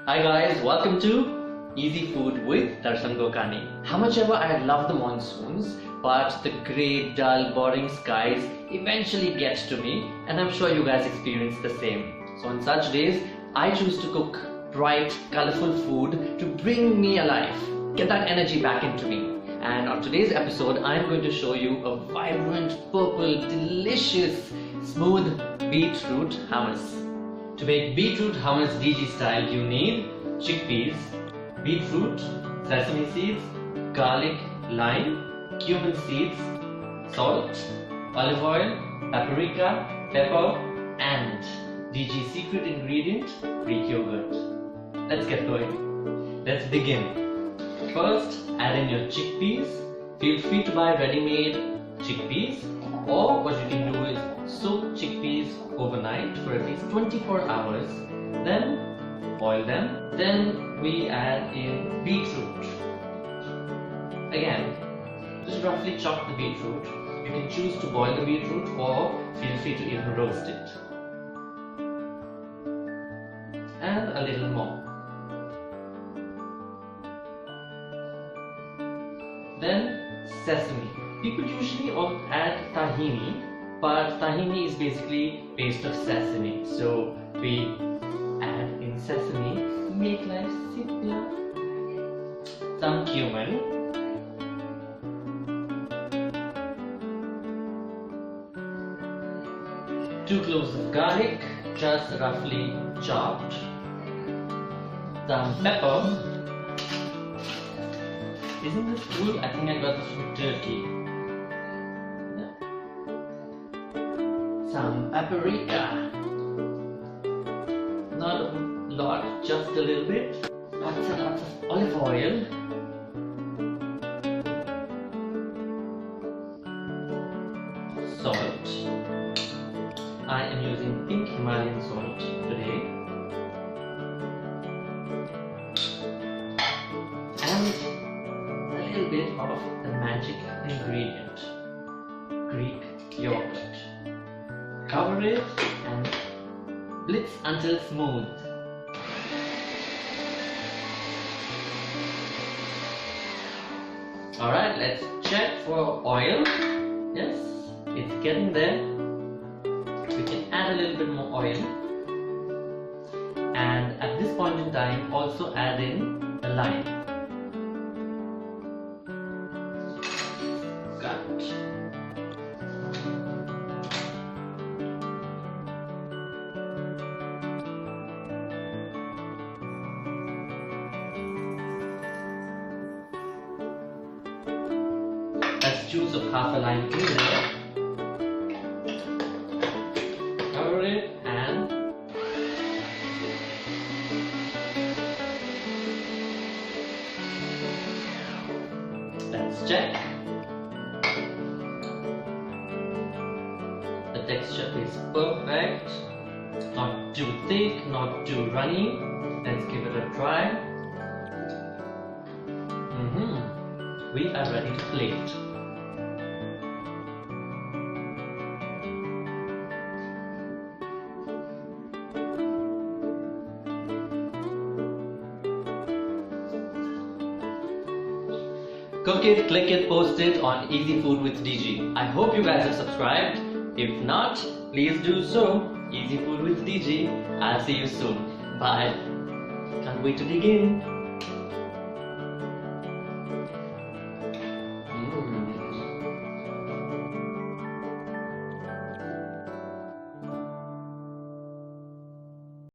Hi guys, welcome to Easy Food with Darshan Gokani. How much ever I love the monsoons, but the grey, dull, boring skies eventually get to me, and I'm sure you guys experience the same. So on such days, I choose to cook bright, colorful food to bring me alive, get that energy back into me. And on today's episode, I'm going to show you a vibrant, purple, delicious, smooth beetroot hummus. To make beetroot hummus DG style, you need chickpeas, beetroot, sesame seeds, garlic, lime, cumin seeds, salt, olive oil, paprika, pepper, and DG secret ingredient, Greek yogurt. Let's get going. Let's begin. First, add in your chickpeas. Feel free to buy ready-made chickpeas, or what you can do is soak chickpeas overnight for at least 24 hours, then boil them. Then we add in beetroot. Again, just roughly chop the beetroot. You can choose to boil the beetroot or feel free to even roast it. And a little more. Then sesame. People usually add tahini, but tahini is basically paste of sesame. So we add in sesame to make life simpler. Some cumin, two cloves of garlic, just roughly chopped. Some pepper. Isn't this cool? I think I got this from Turkey. Yeah. Some paprika. Not a lot, just a little bit. Lots and lots of olive oil. Salt. I am using pink Himalayan salt today. And bit of the magic ingredient, Greek yogurt. Cover it and blitz until smooth. Alright, let's check for oil. Yes, it's getting there. We can add a little bit more oil. And at this point in time, also add in the lime. That's juice of half a lime in there. Cover it and let's check. The texture is perfect. Not too thick, not too runny. Let's give it a try. We are ready to plate. Cook it, click it, post it on Easy Food with DG. I hope you guys have subscribed. If not, please do so. Easy Food with DG. I'll see you soon. Bye. Can't wait to dig in.